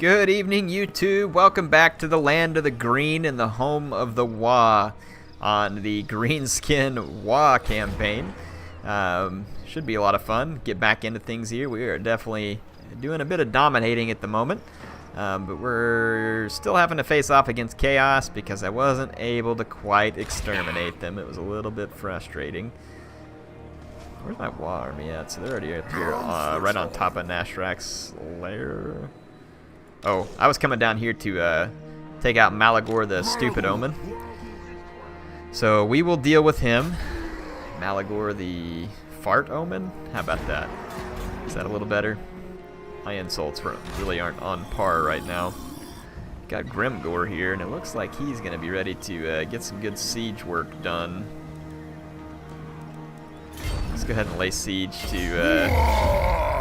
Good evening, YouTube. Welcome back to the land of the green and the home of the Waaaaagh on the Greenskin Waaaaagh campaign. Should be a lot of fun. Get back into things here. We are definitely doing a bit of dominating at the moment, but we're still having to face off against chaos because I wasn't able to quite exterminate them. It was a little bit frustrating. Where's my Waaaaagh army at? So they're already up here, right on top of Nashrak's lair. Oh, I was coming down here to take out Malagor the Stupid Omen. So we will deal with him. Malagor the Fart Omen? How about that? Is that a little better? My insults really aren't on par right now. Got Grimgor here, and it looks like he's going to be ready to get some good siege work done. Let's go ahead and lay siege to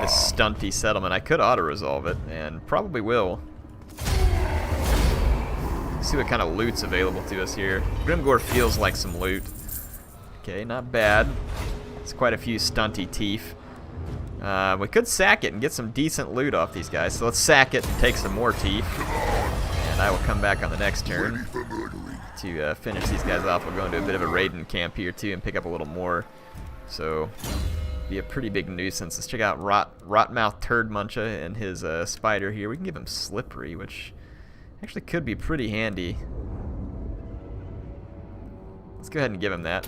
this stunty settlement. I could auto-resolve it, and probably will. See what kind of loot's available to us here. Grimgor feels like some loot. Okay, not bad. It's quite a few stunty teeth. We could sack it and get some decent loot off these guys. So let's sack it and take some more teeth. And I will come back on the next turn to finish these guys off. We'll go into a bit of a raiding camp here too and pick up a little more. So, be a pretty big nuisance. Let's check out Rotmouth Turd Muncha and his spider here. We can give him Slippery, which actually could be pretty handy. Let's go ahead and give him that.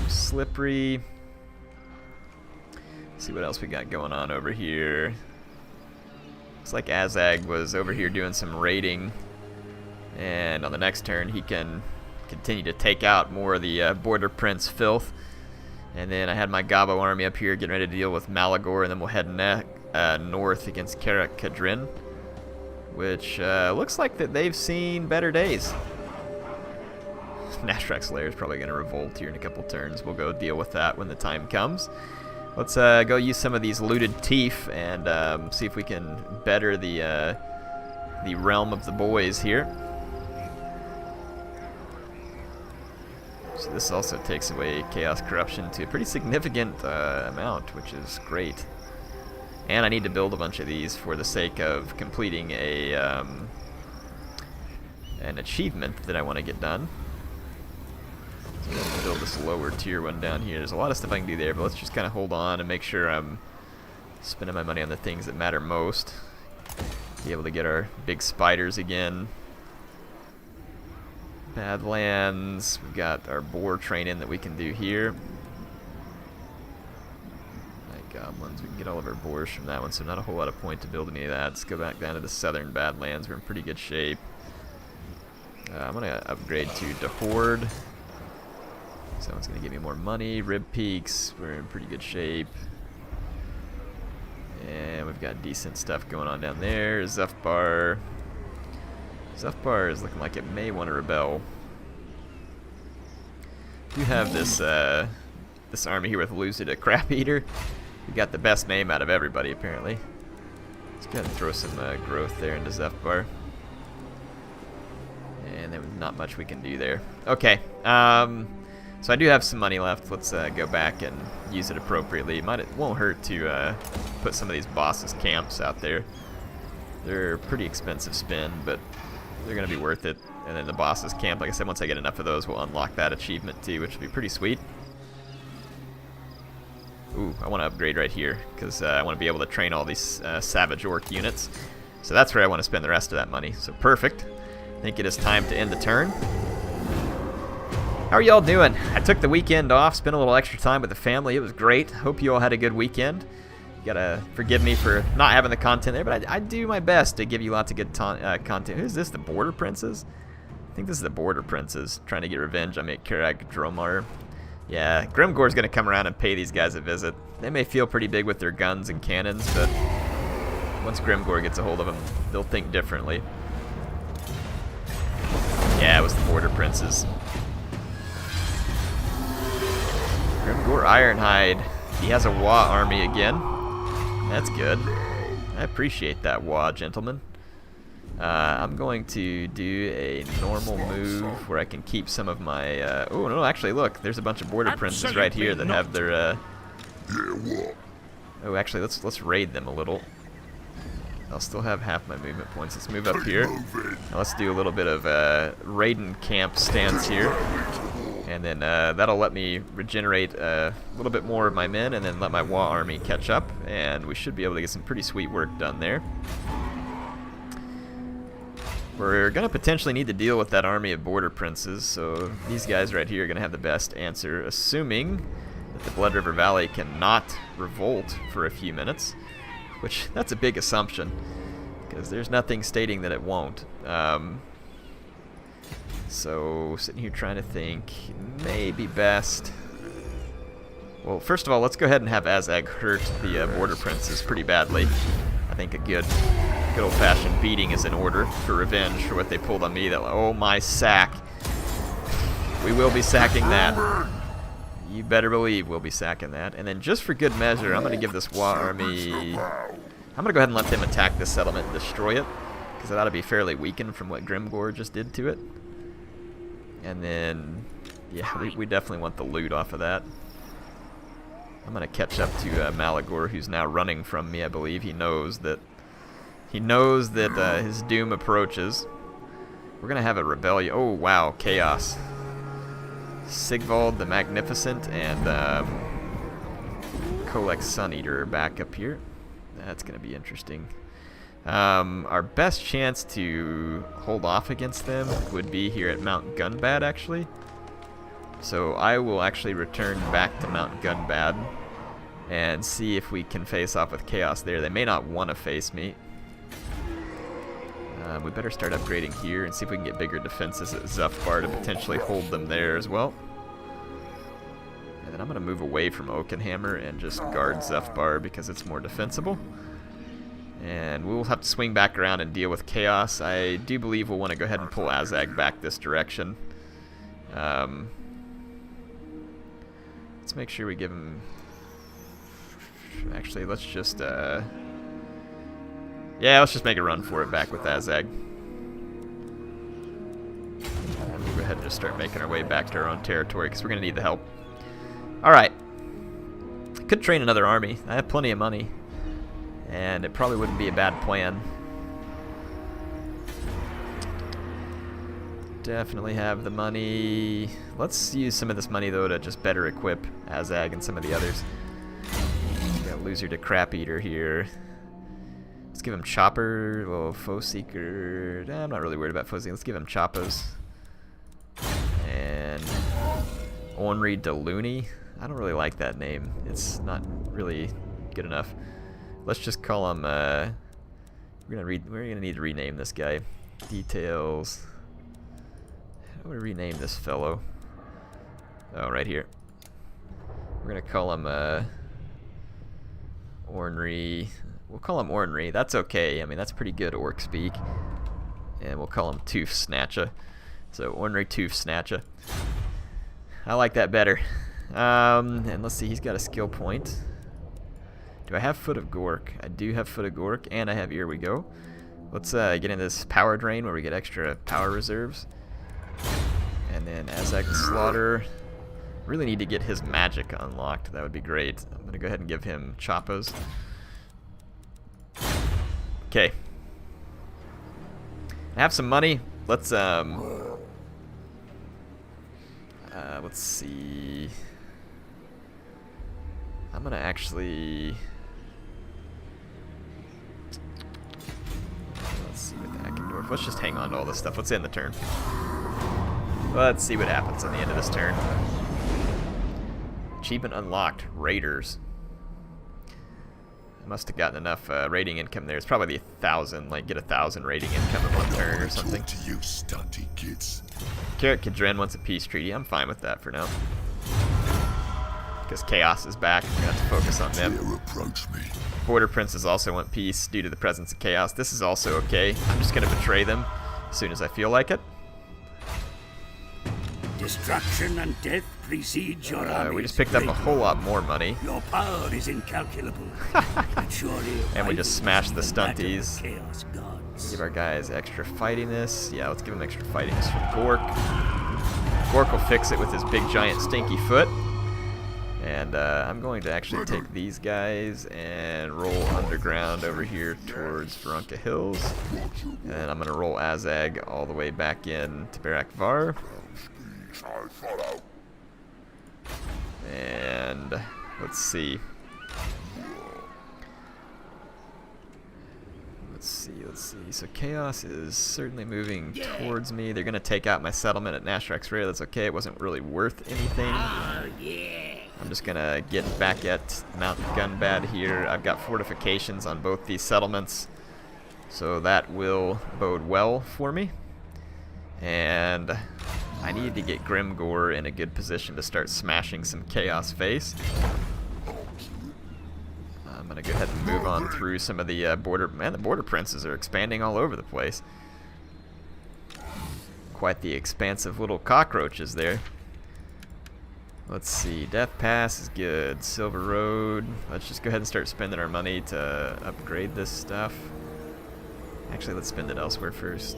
Slippery. Let's see what else we got going on over here. Looks like Waaaaagh was over here doing some raiding. And on the next turn, he can continue to take out more of the Border Prince filth. And then I had my Gabo army up here getting ready to deal with Malagor, and then we'll head north against Kadrin, which looks like that they've seen better days. Nashrak's lair is probably going to revolt here in a couple turns. We'll go deal with that when the time comes. Let's go use some of these looted teeth and see if we can better the realm of the boys here. So this also takes away Chaos Corruption to a pretty significant amount, which is great. And I need to build a bunch of these for the sake of completing an achievement that I want to get done. So I'm going to build this lower tier one down here. There's a lot of stuff I can do there, but let's just kind of hold on and make sure I'm spending my money on the things that matter most. Be able to get our big spiders again. Badlands, we've got our boar training that we can do here. My goblins, we can get all of our boars from that one, so not a whole lot of point to build any of that. Let's go back down to the southern Badlands. We're in pretty good shape. I'm going to upgrade to Horde. So one's going to give me more money. Rib Peaks, we're in pretty good shape. And we've got decent stuff going on down there. Zufbar. Zufbar is looking like it may want to rebel. You have this this army here with Lucid, a crap eater. We got the best name out of everybody apparently. Let's go ahead and throw some growth there into Zufbar. And there was not much we can do there. Okay, so I do have some money left. Let's go back and use it appropriately. It won't hurt to put some of these bosses' camps out there. They're a pretty expensive spin, but they're going to be worth it. And then the boss's camp, like I said, once I get enough of those, we'll unlock that achievement too, which will be pretty sweet. Ooh, I want to upgrade right here, because I want to be able to train all these Savage Orc units. So that's where I want to spend the rest of that money. So perfect. I think it is time to end the turn. How are y'all doing? I took the weekend off, spent a little extra time with the family. It was great. Hope you all had a good weekend. You gotta forgive me for not having the content there, but I do my best to give you lots of good content. Who's this? The Border Princes? I think this is the Border Princes trying to get revenge on Karag Dromar. Yeah, Grimgor's gonna come around and pay these guys a visit. They may feel pretty big with their guns and cannons, but once Grimgor gets a hold of them, they'll think differently. Yeah, it was the Border Princes. Grimgor Ironhide. He has a Waaaaagh army again. That's good. I appreciate that, Waaaaagh, gentlemen. I'm going to do a normal move where I can keep some of my... oh, no, actually, look. There's a bunch of Border Princes right here that have their... Oh, actually, let's raid them a little. I'll still have half my movement points. Let's move up here. Now let's do a little bit of Raiden camp stance here. And then that'll let me regenerate a little bit more of my men and then let my Waaaaagh army catch up. And we should be able to get some pretty sweet work done there. We're going to potentially need to deal with that army of border princes. So these guys right here are going to have the best answer, assuming that the Blood River Valley cannot revolt for a few minutes. Which, that's a big assumption, because there's nothing stating that it won't. So, sitting here trying to think, maybe best... Well, first of all, let's go ahead and have Waaaaagh hurt the border princes pretty badly. I think a good old-fashioned beating is in order for revenge for what they pulled on me. That, oh my sack. We will be sacking that. You better believe we'll be sacking that. And then just for good measure, I'm going to give this Waaaaagh army... I'm going to go ahead and let them attack this settlement and destroy it, because it ought to be fairly weakened from what Grimgore just did to it. And then, yeah, we definitely want the loot off of that. I'm going to catch up to Malagor, who's now running from me, I believe. He knows that his doom approaches. We're going to have a rebellion. Oh, wow, chaos. Sigvald the Magnificent and Kolek Suneater are back up here. That's going to be interesting. Our best chance to hold off against them would be here at Mount Gunbad, actually. So I will actually return back to Mount Gunbad and see if we can face off with Chaos there. They may not want to face me. We better start upgrading here and see if we can get bigger defenses at Zufbar to potentially hold them there as well. And then I'm going to move away from Oakenhammer and just guard Zufbar because it's more defensible. And we'll have to swing back around and deal with Chaos. I do believe we'll want to go ahead and pull Waaaaagh back this direction. Let's make sure we give him... Actually, let's just... Yeah, let's just make a run for it back with Waaaaagh. And we'll go ahead and just start making our way back to our own territory because we're going to need the help. Alright. Could train another army. I have plenty of money. And it probably wouldn't be a bad plan. Definitely have the money. Let's use some of this money, though, to just better equip Waaaaagh and some of the others. Got Loser to Crap Eater here. Let's give him Chopper. Well, Foe Seeker. I'm not really worried about Foe Seeker. Let's give him Choppos. And Ornery Delooney. I don't really like that name. It's not really good enough. Let's just call him. We're gonna need to rename this guy. Details. How do we rename this fellow? Oh, right here. We're gonna call him Ornery. We'll call him Ornery. That's okay. I mean, that's pretty good orc speak. And we'll call him Tooth Snatcha. So Ornery Tooth Snatcha. I like that better. And let's see, he's got a skill point. Do I have Foot of Gork? I do have Foot of Gork, and I have Here We Go. Let's get into this power drain where we get extra power reserves. And then Waaaaagh the Slaughter. Really need to get his magic unlocked. That would be great. I'm going to go ahead and give him Choppos. Okay. I have some money. Let's see. I'm gonna actually. Let's see with the Eckendorf. Let's just hang on to all this stuff. Let's end the turn. Let's see what happens on the end of this turn. Achievement unlocked. Raiders. I must have gotten enough raiding income there. It's probably 1,000. Like get 1,000 raiding income in one turn or something. To you, stunty kids. Carrot Kadren wants a peace treaty. I'm fine with that for now. Because Chaos is back. I'm going to have to focus on them. Approach me. Border Princes also want peace due to the presence of Chaos. This is also okay. I'm just going to betray them as soon as I feel like it. Destruction and death precede your armies. We just picked up a whole lot more money. Your power is incalculable. But surely and we just smashed the stunties. Chaos gods. Give our guys extra fightiness. Yeah, let's give them extra fightiness for Gork. Gork will fix it with his big giant stinky foot. And I'm going to actually take these guys and roll underground over here towards Varunka Hills. And I'm going to roll Waaaaagh all the way back in to Var. And let's see. Let's see. So Chaos is certainly moving towards me. They're going to take out my settlement at Nashrak's Rear. That's okay. It wasn't really worth anything. I'm just going to get back at Mount Gunbad here. I've got fortifications on both these settlements, so that will bode well for me. And I need to get Grimgore in a good position to start smashing some Chaos face. I'm going to go ahead and move on through some of the border... Man, the border princes are expanding all over the place. Quite the expansive little cockroaches there. Let's see. Death Pass is good. Silver Road. Let's just go ahead and start spending our money to upgrade this stuff. Actually, let's spend it elsewhere first.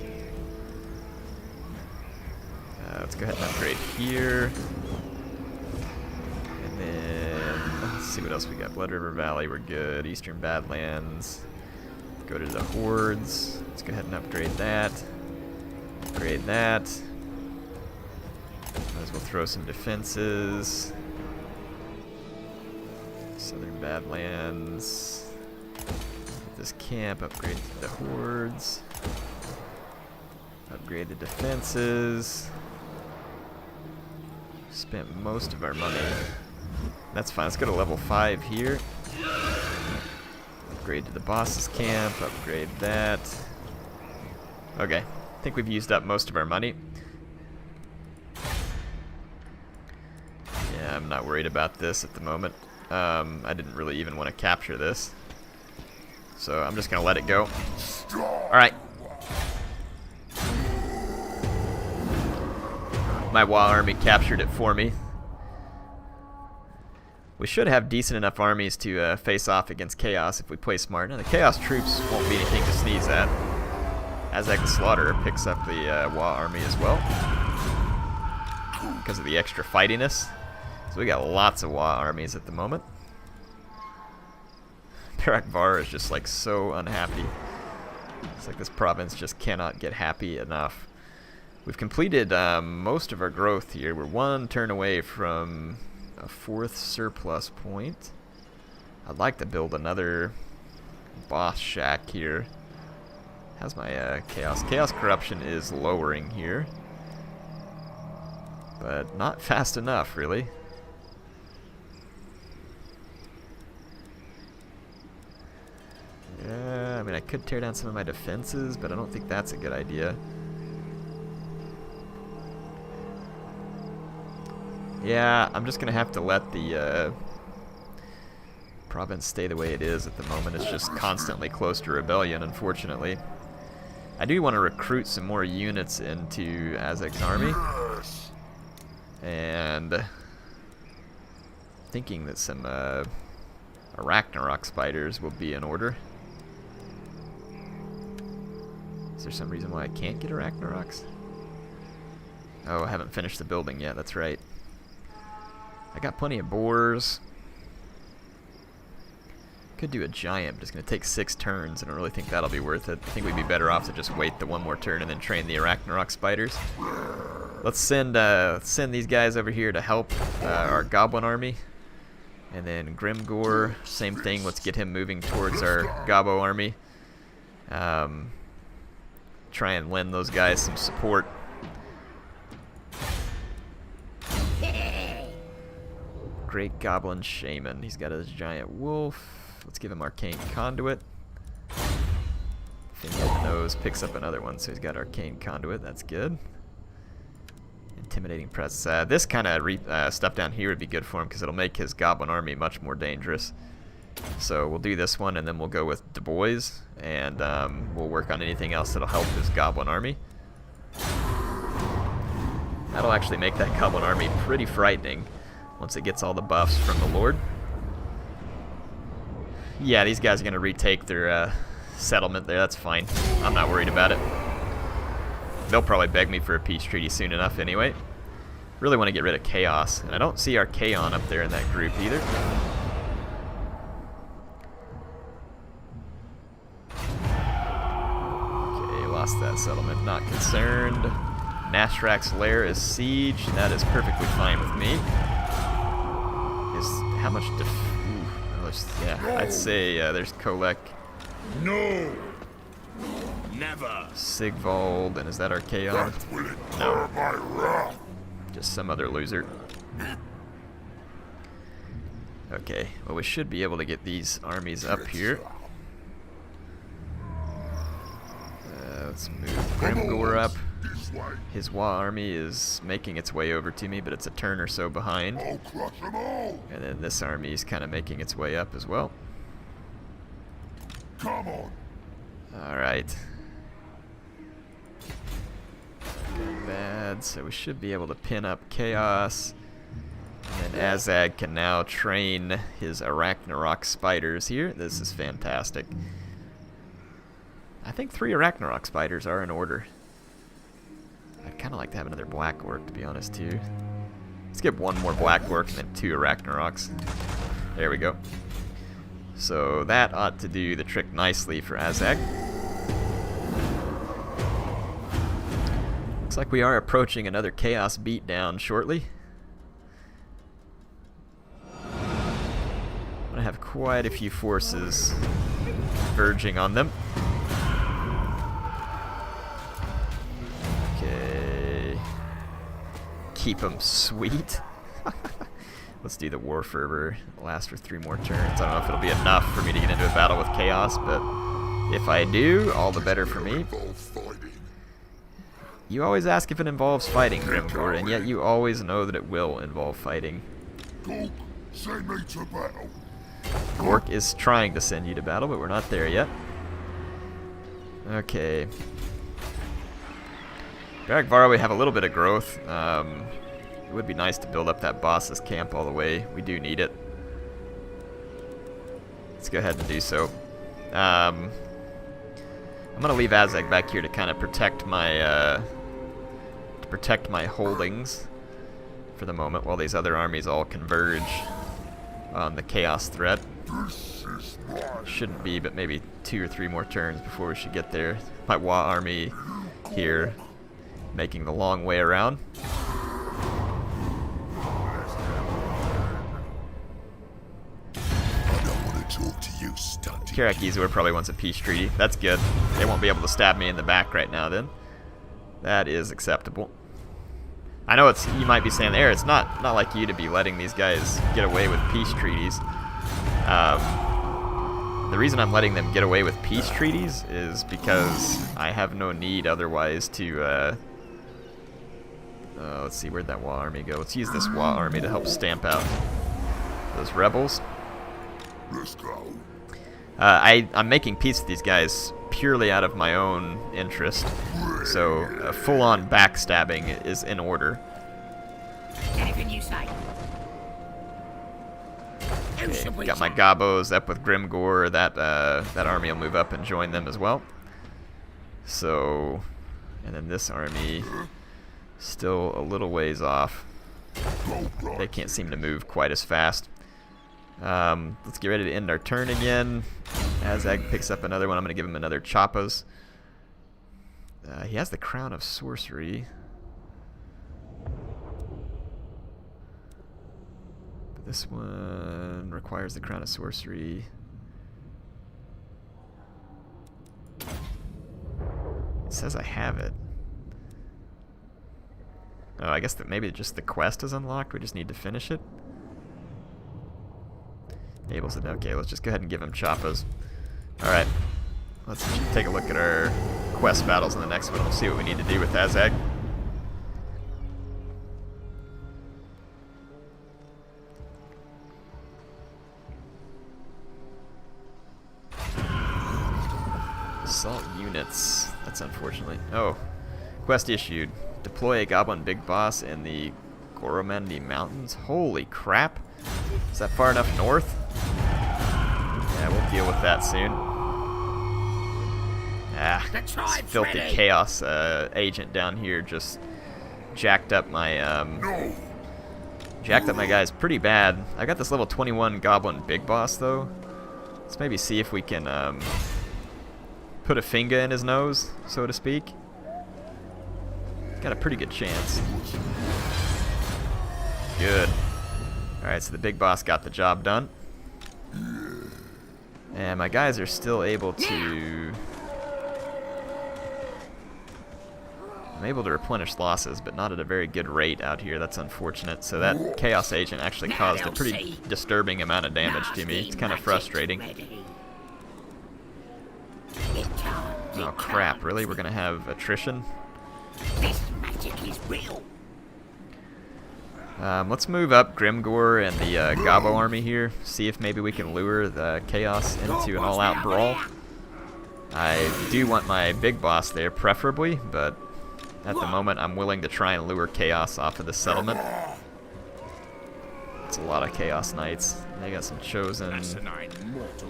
Let's go ahead and upgrade here. And then... let's see what else we got. Blood River Valley, we're good. Eastern Badlands. Go to the Hordes. Let's go ahead and upgrade that. Upgrade that. Might as well throw some defenses. Southern Badlands. Get this camp, upgrade the Hordes. Upgrade the defenses. Spent most of our money. That's fine. Let's go to level 5 here. Upgrade to the boss's camp. Upgrade that. Okay. I think we've used up most of our money. Yeah, I'm not worried about this at the moment. I didn't really even want to capture this. So I'm just going to let it go. Alright. My Waaaaagh army captured it for me. We should have decent enough armies to face off against Chaos if we play smart. Now, the Chaos troops won't be anything to sneeze at. Waaaaagh the Slaughterer picks up the Waaaaagh army as well because of the extra fightiness. So we got lots of Waaaaagh armies at the moment. Var is just like so unhappy. It's like this province just cannot get happy enough. We've completed most of our growth here. We're one turn away from a 4th surplus point. I'd like to build another boss shack here. How's my Chaos? Chaos Corruption is lowering here. But not fast enough, really. Yeah, I mean, I could tear down some of my defenses, but I don't think that's a good idea. Yeah, I'm just going to have to let the province stay the way it is at the moment. It's just constantly close to rebellion, unfortunately. I do want to recruit some more units into Waaagh's army. And thinking that some Ragnarok spiders will be in order. Is there some reason why I can't get Ragnaroks? Oh, I haven't finished the building yet, that's right. I got plenty of boars. Could do a giant, but it's going to take 6 turns. I don't really think that'll be worth it. I think we'd be better off to just wait the one more turn and then train the Ragnarok spiders. Let's send these guys over here to help our goblin army. And then Grimgore, same thing. Let's get him moving towards our Gobbo army. Try and lend those guys some support. Great Goblin Shaman. He's got his giant wolf. Let's give him Arcane Conduit. Finger in the nose picks up another one, so he's got Arcane Conduit. That's good. Intimidating Presence. This kind of stuff down here would be good for him because it'll make his Goblin army much more dangerous. So we'll do this one, and then we'll go with Du Bois, and we'll work on anything else that'll help his Goblin army. That'll actually make that Goblin army pretty frightening once it gets all the buffs from the Lord. Yeah, these guys are going to retake their settlement there. That's fine. I'm not worried about it. They'll probably beg me for a peace treaty soon enough anyway. Really want to get rid of Chaos, and I don't see our Kaon up there in that group either. Okay, lost that settlement, not concerned. Nashrak's lair is siege, that is perfectly fine with me. How much yeah, I'd say there's Kolek. No! Never! Sigvald, and is that our Kaon? That will incur No. my wrath! Just some other loser. Okay, well we should be able to get these armies up here. Let's move Grimgor up. This way. His Waaaaagh army is making its way over to me, but it's a turn or so behind. I'll crush them all! And then this army is kind of making its way up as well. Come on! Alright. Bad, so we should be able to pin up Chaos. And then Waaaaagh can now train his Arachnarok spiders here. This is fantastic. I think 3 Arachnarok spiders are in order. I'd kind of like to have another Black Orc, to be honest, too. Let's get 1 more Black Orc and then 2 Arachnaroks. There we go. So that ought to do the trick nicely for Waaaaagh. Looks like we are approaching another Chaos beatdown shortly. I'm going to have quite a few forces verging on them. Okay. Keep them sweet. Let's do the War Fervor. It'll last for 3 more turns. I don't know if it'll be enough for me to get into a battle with Chaos, but if I do, all the better for me. You always ask if it involves fighting, Grimgor, and yet you always know that it will involve fighting. Gork, send me to battle. Gork is trying to send you to battle, but we're not there yet. Okay. Baragvara, we have a little bit of growth. It would be nice to build up that boss's camp all the way. We do need it. Let's go ahead and do so. I'm gonna leave Waaaaagh back here to kind of protect my holdings for the moment, while these other armies all converge on the Chaos threat. Shouldn't be, but maybe 2 or 3 more turns before we should get there. My Waaaaagh army here, making the long way around. Kirakizor probably wants a peace treaty. That's good. They won't be able to stab me in the back right now then. That is acceptable. I know it's, you might be saying there, it's not like you to be letting these guys get away with peace treaties. The reason I'm letting them get away with peace treaties is because I have no need otherwise to let's see, where'd that Waaaaagh army go? Let's use this Waaaaagh army to help stamp out those rebels. Let's go. I'm making peace with these guys purely out of my own interest, so full-on backstabbing is in order. Anything you say. Okay, got my Gabos up with Grimgor. That army will move up and join them as well. So, and then this army still a little ways off. They can't seem to move quite as fast. Let's get ready to end our turn again. Waaaaagh picks up another one. I'm going to give him another Choppas. He has the Crown of Sorcery. But this one requires the Crown of Sorcery. It says I have it. Oh, I guess that maybe just the quest is unlocked. We just need to finish it. Abel said, okay, let's just go ahead and give him Choppas. Alright, let's take a look at our quest battles in the next one. We'll see what we need to do with Waaaaagh. Assault units. That's unfortunately. Oh, quest issued. Deploy a Goblin Big Boss in the Goromandi Mountains. Holy crap. Is that far enough north? Yeah, we'll deal with that soon. Ah, this filthy chaos agent down here just jacked up my No. guys pretty bad. I got this level 21 goblin big boss though. Let's maybe see if we can put a finger in his nose, so to speak. Got a pretty good chance. Good. Alright, so the big boss got the job done. And my guys are still able to... I'm able to replenish losses, but not at a very good rate out here. That's unfortunate. So that Chaos Agent actually caused a pretty disturbing amount of damage to me. It's kind of frustrating. Oh crap, really? We're gonna have attrition? This magic is real. Let's move up Grimgore and the Gobbo army here. See if maybe we can lure the Chaos into an all-out brawl. I do want my big boss there, preferably, but at the moment I'm willing to try and lure Chaos off of the settlement. It's a lot of Chaos Knights. They got some Chosen,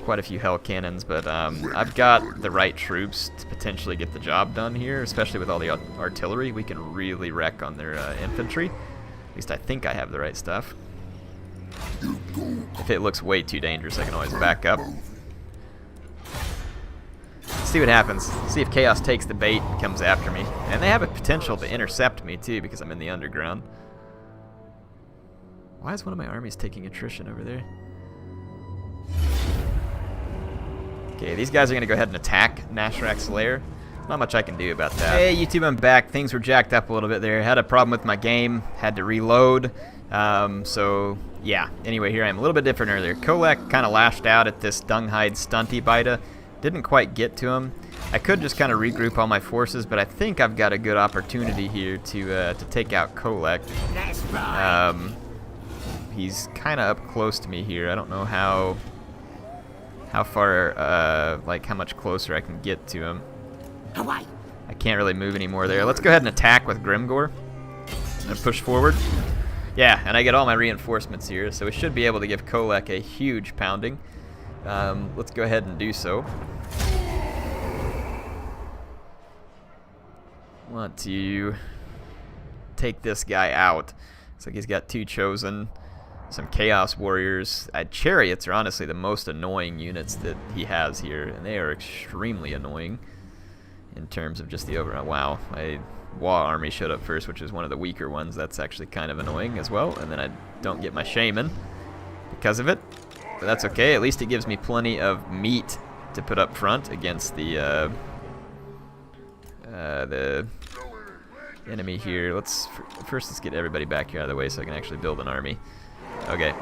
quite a few Hell Cannons, but I've got the right troops to potentially get the job done here, especially with all the artillery. We can really wreck on their infantry. At least I think I have the right stuff. If it looks way too dangerous, I can always back up. See what happens. See if Chaos takes the bait and comes after me. And they have a potential to intercept me too because I'm in the underground. Why is one of my armies taking attrition over there? Okay, these guys are going to go ahead and attack Nashrak's lair. Not much I can do about that. Hey YouTube, I'm back. Things were jacked up a little bit there. Had a problem with my game. Had to reload. So, yeah. Anyway, here I am. A little bit different earlier. Kolek kind of lashed out at this Dunghide Stunty Bida. Didn't quite get to him. I could just kind of regroup all my forces, but I think I've got a good opportunity here to take out Kolek. That's right. He's kind of up close to me here. I don't know how far, like how much closer I can get to him. Away. I can't really move anymore there. Let's go ahead and attack with Grimgore and push forward. Yeah, and I get all my reinforcements here, so we should be able to give Kolek a huge pounding. Let's go ahead and do so. Want to take this guy out. Looks like he's got 2 Chosen, some Chaos Warriors. Chariots are honestly the most annoying units that he has here, and they are extremely annoying in terms of just the overall. Wow, my Waaaaagh army showed up first, which is one of the weaker ones. That's actually kind of annoying as well. And then I don't get my Shaman because of it. But that's okay. At least it gives me plenty of meat to put up front against the enemy here. First let's get everybody back here out of the way so I can actually build an army. Okay.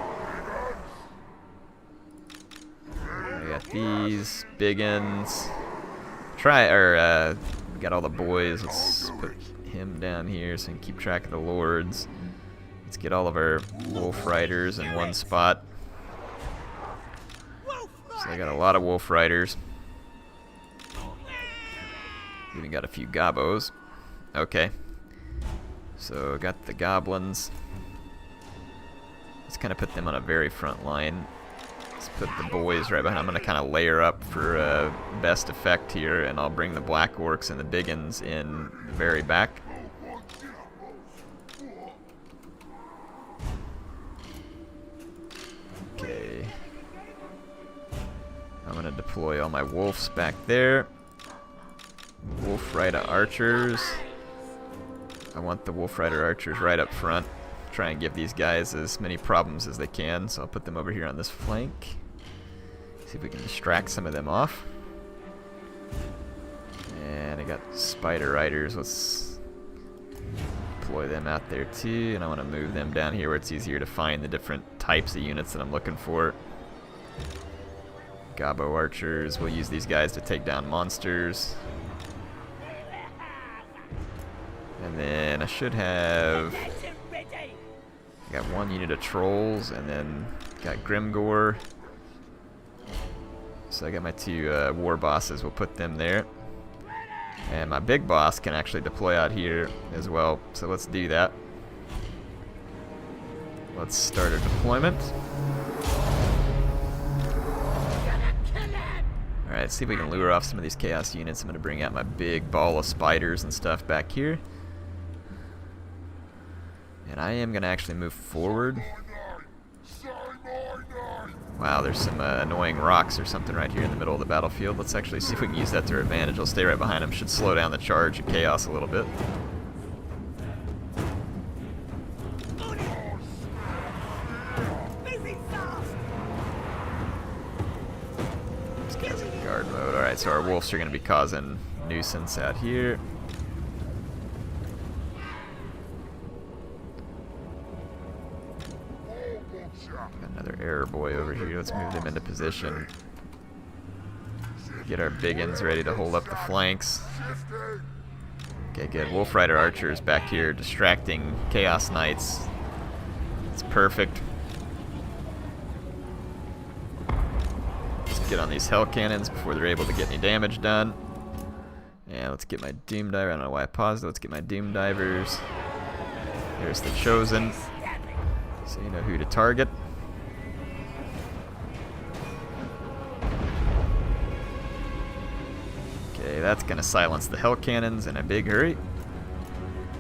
I got these big uns. We got all the boys. Let's put him down here so we can keep track of the lords. Let's get all of our wolf riders in one spot. So I got a lot of wolf riders. Even got a few gobbos. Okay. So got the goblins. Let's kind of put them on a very front line. Let's put the boys right behind. I'm going to kind of layer up for best effect here, and I'll bring the black orcs and the big uns in the very back. Okay. I'm going to deploy all my wolves back there. Wolf Rider archers. I want the Wolf Rider archers right up front. Try and give these guys as many problems as they can, so I'll put them over here on this flank. See if we can distract some of them off. And I got Spider Riders. Let's deploy them out there too, and I want to move them down here where it's easier to find the different types of units that I'm looking for. Gobbo archers. We'll use these guys to take down monsters. And then I should have... got 1 unit of trolls, and then got Grimgore. So I got my 2 war bosses. We'll put them there. And my big boss can actually deploy out here as well. So let's do that. Let's start our deployment. Alright, see if we can lure off some of these chaos units. I'm going to bring out my big ball of spiders and stuff back here. And I am going to actually move forward. Wow, there's some annoying rocks or something right here in the middle of the battlefield. Let's actually see if we can use that to our advantage. I'll stay right behind him. Should slow down the charge of chaos a little bit. This guy's in guard mode. Alright, so our wolves are going to be causing nuisance out here. Another error boy over here. Let's move them into position. Get our biggins ready to hold up the flanks. Okay, good. Wolf Rider archers back here distracting Chaos Knights. It's perfect. Let's get on these Hell Cannons before they're able to get any damage done. Yeah, let's get my Doom Diver. I don't know why I paused. Let's get my Doom Divers. There's the Chosen. So you know who to target. Okay, that's going to silence the Hell Cannons in a big hurry.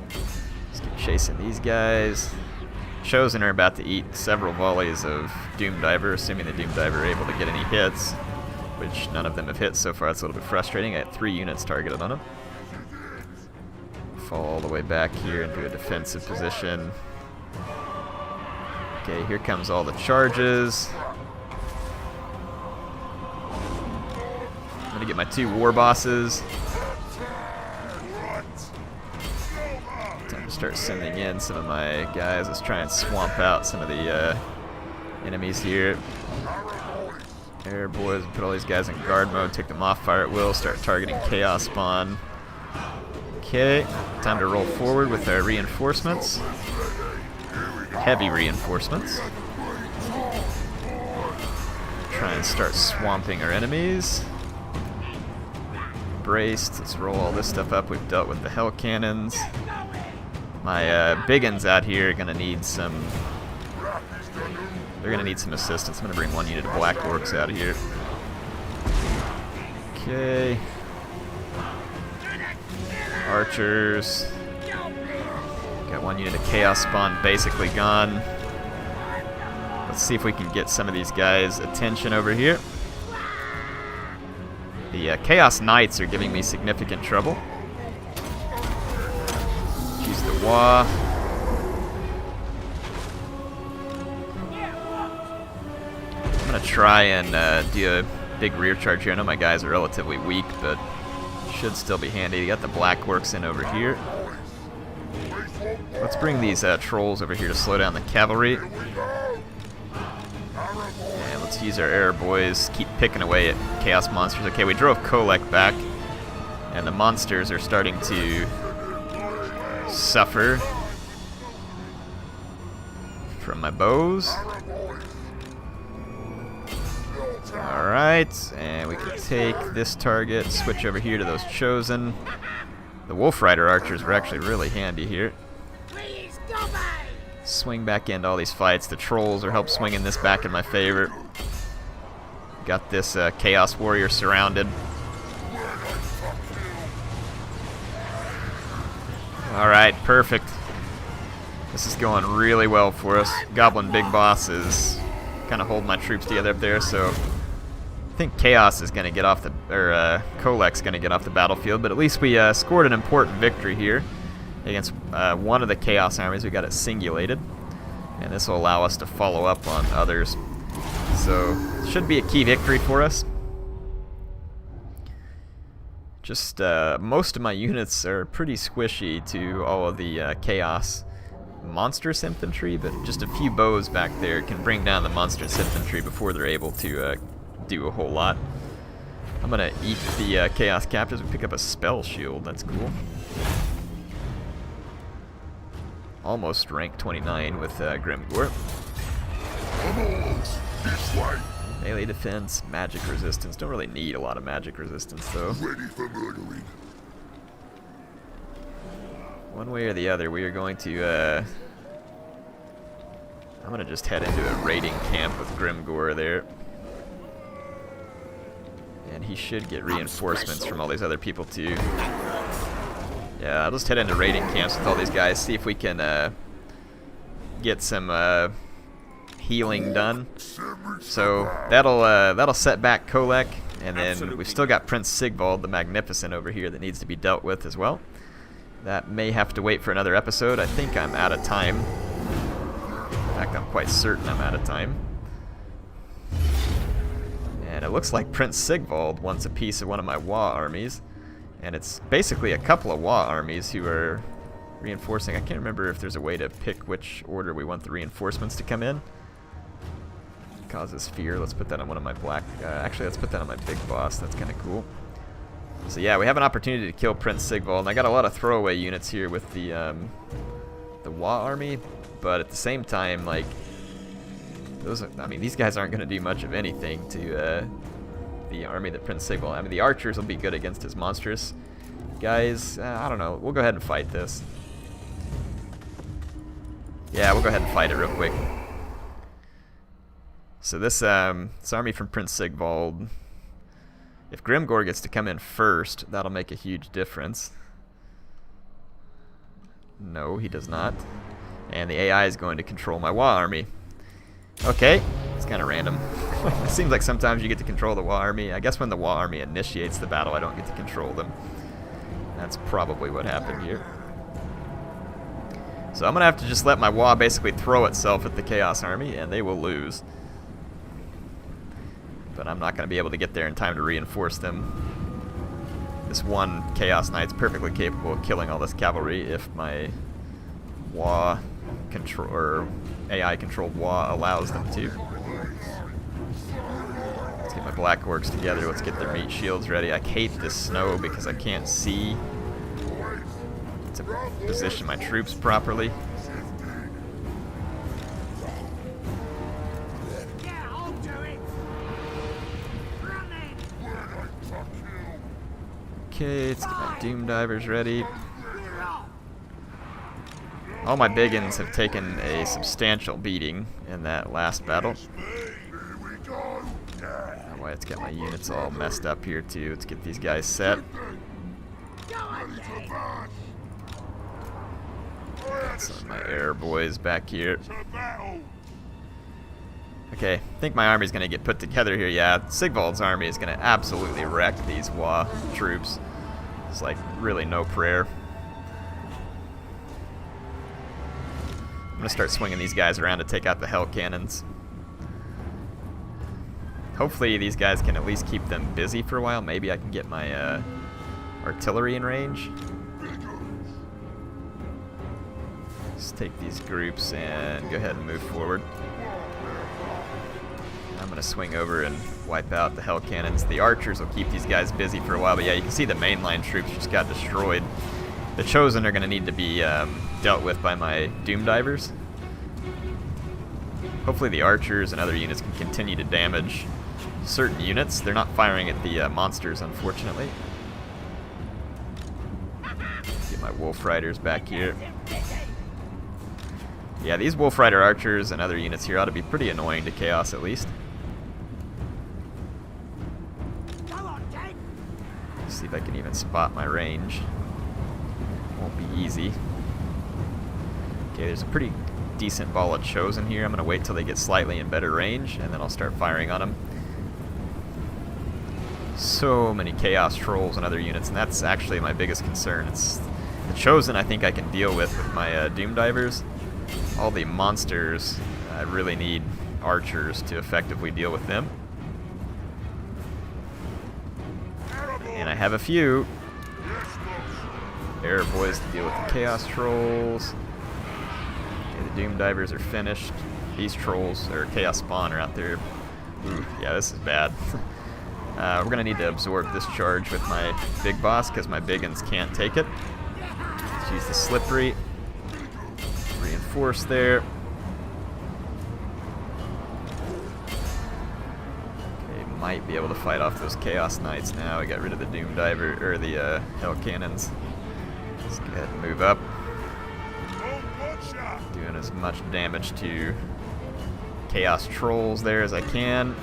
Let's keep chasing these guys. Chosen are about to eat several volleys of Doom Diver, assuming the Doom Diver are able to get any hits, which none of them have hit so far. It's a little bit frustrating. I had 3 units targeted on them. Fall all the way back here into a defensive position. Okay, here comes all the charges. I'm gonna get my 2 war bosses. Time to start sending in some of my guys. Let's try and swamp out some of the enemies here. Air boys, put all these guys in guard mode, take them off fire at will, start targeting chaos spawn. Okay, time to roll forward with our reinforcements. Heavy reinforcements. Try and start swamping our enemies. Braced. Let's roll all this stuff up. We've dealt with the Hell Cannons. My biggins out here are gonna need some. They're gonna need some assistance. I'm gonna bring 1 unit of Black Orcs out of here. Okay. Archers. Got 1 unit of Chaos Spawn basically gone. Let's see if we can get some of these guys' attention over here. The Chaos Knights are giving me significant trouble. Use the Waaaaagh. I'm going to try and do a big rear charge here. I know my guys are relatively weak, but should still be handy. You got the Black Orcs in over here. Let's bring these trolls over here to slow down the cavalry. And let's use our air boys, keep picking away at chaos monsters. Okay, we drove Kolek back, and the monsters are starting to suffer from my bows. Alright, and we can take this target, switch over here to those Chosen. The Wolf Rider archers were actually really handy here. Swing back into all these fights. The trolls are help swinging this back in my favor. Got this Chaos Warrior surrounded. Alright, perfect. This is going really well for us. Goblin Big Boss is kind of holding my troops together up there, so I think Chaos is going to get off the, or Kolek's going to get off the battlefield, but at least we scored an important victory here against one of the Chaos armies. We got it singulated, and this will allow us to follow up on others. So, should be a key victory for us. Just, most of my units are pretty squishy to all of the Chaos monstrous infantry, but just a few bows back there can bring down the monstrous infantry before they're able to do a whole lot. I'm gonna eat the Chaos Captives. We pick up a spell shield. That's cool. Almost rank 29 with Grimgore. Melee defense, magic resistance. Don't really need a lot of magic resistance though. Ready for murdering. One way or the other, we are going to. I'm gonna just head into a raiding camp with Grimgore there. And he should get reinforcements from all these other people too. Yeah, I'll just head into raiding camps with all these guys, see if we can get some healing done. So that'll set back Kolek, and then we've still got Prince Sigvald the Magnificent over here that needs to be dealt with as well. That may have to wait for another episode. I think I'm out of time. In fact, I'm quite certain I'm out of time. And it looks like Prince Sigvald wants a piece of one of my Waaaaagh armies. And it's basically a couple of Waaaaagh armies who are reinforcing. I can't remember if there's a way to pick which order we want the reinforcements to come in. Causes fear. Let's put that on one of my black... actually, let's put that on my big boss. That's kind of cool. So yeah, we have an opportunity to kill Prince Sigvald. And I got a lot of throwaway units here with the Waaaaagh army. But at the same time, like... I mean, these guys aren't going to do much of anything to the army that Prince Sigvald... I mean, the archers will be good against his monstrous guys. I don't know. We'll go ahead and fight this. Yeah, we'll go ahead and fight it real quick. So this army from Prince Sigvald... If Grimgor gets to come in first, that'll make a huge difference. No, he does not. And the AI is going to control my Waaaaagh army. Okay, it's kind of random. It seems like sometimes you get to control the Waaaaagh army. I guess when the Waaaaagh army initiates the battle, I don't get to control them. That's probably what happened here. So I'm going to have to just let my Waaaaagh basically throw itself at the Chaos army, and they will lose. But I'm not going to be able to get there in time to reinforce them. This one Chaos Knight's perfectly capable of killing all this cavalry if my Waaaaagh control or AI-controlled Waaaaagh allows them to. Let's get my Black Orcs together. Let's get their meat shields ready. I hate this snow because I can't see to position my troops properly. Okay, let's get my Doom Divers ready. All my biggins have taken a substantial beating in that last battle. That way, let's get my units all messed up here too. Let's get these guys set. Got some of my air boys back here. Okay, I think my army's gonna get put together here. Yeah, Sigvald's army is gonna absolutely wreck these Waaaaagh troops. It's like really no prayer. I'm gonna start swinging these guys around to take out the hell cannons. Hopefully these guys can at least keep them busy for a while. Maybe I can get my artillery in range. Let's take these groups and go ahead and move forward. I'm gonna swing over and wipe out the hell cannons. The archers will keep these guys busy for a while, but yeah, you can see the mainline troops just got destroyed. The Chosen are gonna need to be dealt with by my Doom Divers. Hopefully the archers and other units can continue to damage certain units. They're not firing at the monsters, unfortunately. Get my Wolf Riders back here. Yeah, these Wolf Rider archers and other units here ought to be pretty annoying to Chaos at least. Let's see if I can even spot my range. Won't be easy. Okay, there's a pretty decent ball of Chosen here. I'm going to wait till they get slightly in better range, and then I'll start firing on them. So many Chaos Trolls and other units, and that's actually my biggest concern. It's the Chosen I think I can deal with my Doom Divers. All the monsters, I really need archers to effectively deal with them. And I have a few Air Boys to deal with the Chaos Trolls. Okay, the Doom Divers are finished. These Trolls, or Chaos Spawn, are out there. Ooh, yeah, this is bad. We're going to need to absorb this charge with my big boss because my biggins can't take it. Let's use the Slippery. Reinforce there. Okay, might be able to fight off those Chaos Knights now. We got rid of the Doom Diver, or the Hell Cannons. Let's go ahead and move up. Doing as much damage to Chaos Trolls there as I can.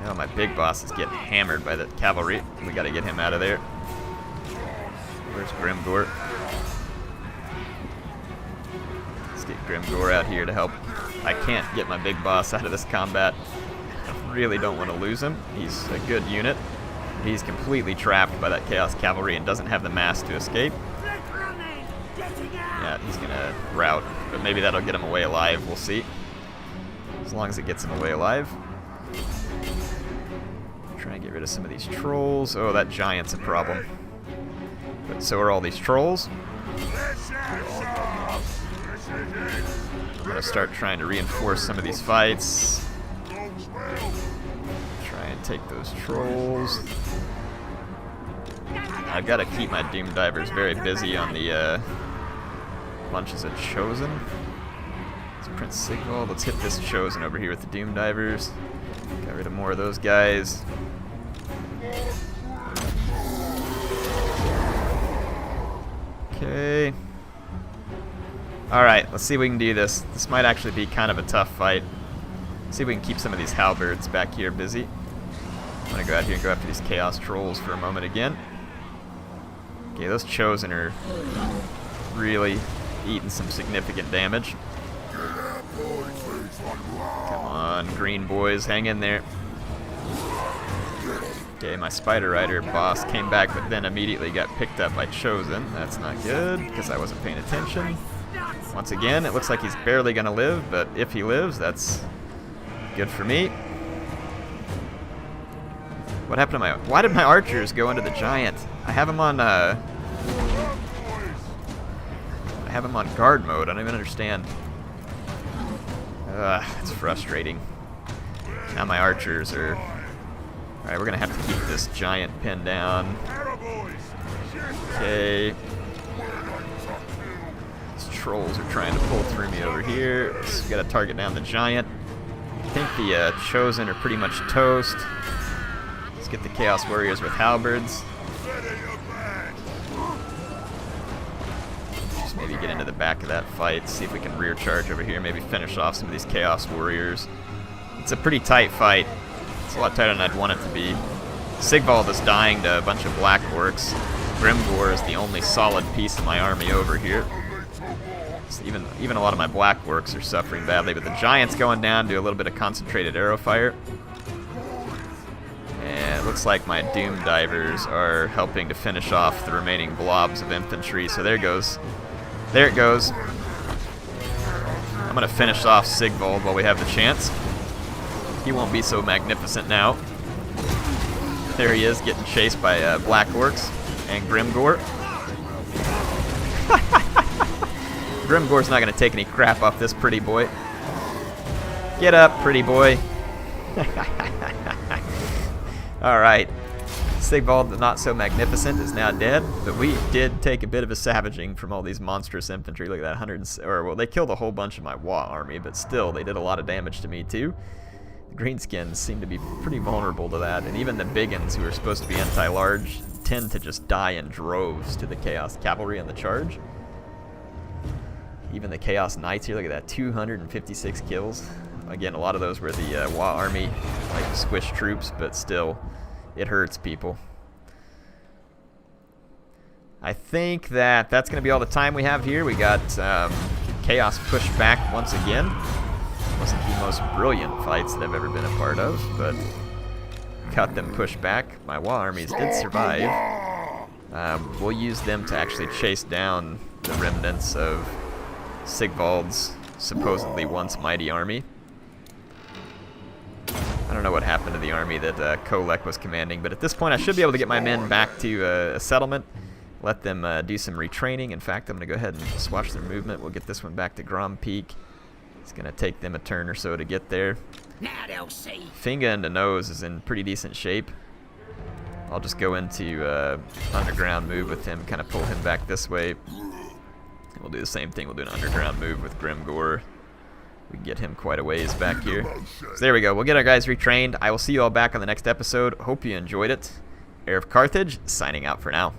Oh, my big boss is getting hammered by the cavalry. We got to get him out of there. Where's Grimgor? Let's get Grimgore out here to help. I can't get my big boss out of this combat. I really don't want to lose him. He's a good unit. He's completely trapped by that Chaos Cavalry and doesn't have the mass to escape. Yeah, he's gonna rout, but maybe that'll get him away alive. We'll see. As long as it gets him away alive. Try and get rid of some of these trolls. Oh, that giant's a problem. But so are all these trolls. I'm gonna start trying to reinforce some of these fights. Try and take those trolls. I've got to keep my Doom Divers very busy on the bunches of Chosen. It's Prince Sigvald. Let's hit this Chosen over here with the Doom Divers. Got rid of more of those guys. Okay. Alright, let's see if we can do this. This might actually be kind of a tough fight. See if we can keep some of these halberds back here busy. I'm going to go out here and go after these Chaos Trolls for a moment again. Okay, those Chosen are really eating some significant damage. Come on, green boys, hang in there. Okay, my Spider Rider boss came back, but then immediately got picked up by Chosen. That's not good, because I wasn't paying attention. Once again, it looks like he's barely going to live, but if he lives, that's good for me. What happened to my... Why did my archers go into the giant? I have him on, guard mode. I don't even understand. It's frustrating. Now my archers are... Alright, we're going to have to keep this giant pinned down. Okay. These trolls are trying to pull through me over here. So we got to target down the giant. I think the Chosen are pretty much toast. Let's get the Chaos Warriors with halberds. Just maybe get into the back of that fight, see if we can rear charge over here, maybe finish off some of these Chaos Warriors. It's a pretty tight fight. It's a lot tighter than I'd want it to be. Sigvald is dying to a bunch of Black Orcs. Grimgore is the only solid piece of my army over here. So even a lot of my Black Orcs are suffering badly, but the Giant's going down, do a little bit of concentrated arrow fire. And it looks like my Doom Divers are helping to finish off the remaining blobs of infantry. So there it goes. There it goes. I'm going to finish off Sigvald while we have the chance. He won't be so magnificent now. There he is, getting chased by Black Orcs and Grimgore. Grimgore's not going to take any crap off this pretty boy. Get up, pretty boy. Alright. Sigvald, the not so magnificent, is now dead, but we did take a bit of a savaging from all these monstrous infantry. Look at that, well, they killed a whole bunch of my Waaaaagh army, but still, they did a lot of damage to me too. The Greenskins seem to be pretty vulnerable to that, and even the Biggins, who are supposed to be anti-large, tend to just die in droves to the Chaos Cavalry on the charge. Even the Chaos Knights here, look at that, 256 kills. Again, a lot of those were the Waaaaagh army, like squish troops, but still, it hurts people. I think that that's going to be all the time we have here. We got Chaos pushed back once again. Wasn't the most brilliant fights that I've ever been a part of, but got them pushed back. My Waaaaagh armies did survive. We'll use them to actually chase down the remnants of Sigvald's supposedly once mighty army. I don't know what happened to the army that Kolek was commanding, but at this point I should be able to get my men back to a settlement, let them do some retraining. In fact, I'm going to go ahead and swatch their movement. We'll get this one back to Grom Peak. It's going to take them a turn or so to get there. Now they'll see. Finga and the Nose is in pretty decent shape. I'll just go into underground move with him, kind of pull him back this way. We'll do the same thing. We'll do an underground move with Grimgore. We can get him quite a ways back here. So there we go. We'll get our guys retrained. I will see you all back on the next episode. Hope you enjoyed it. HeirofCarthage, signing out for now.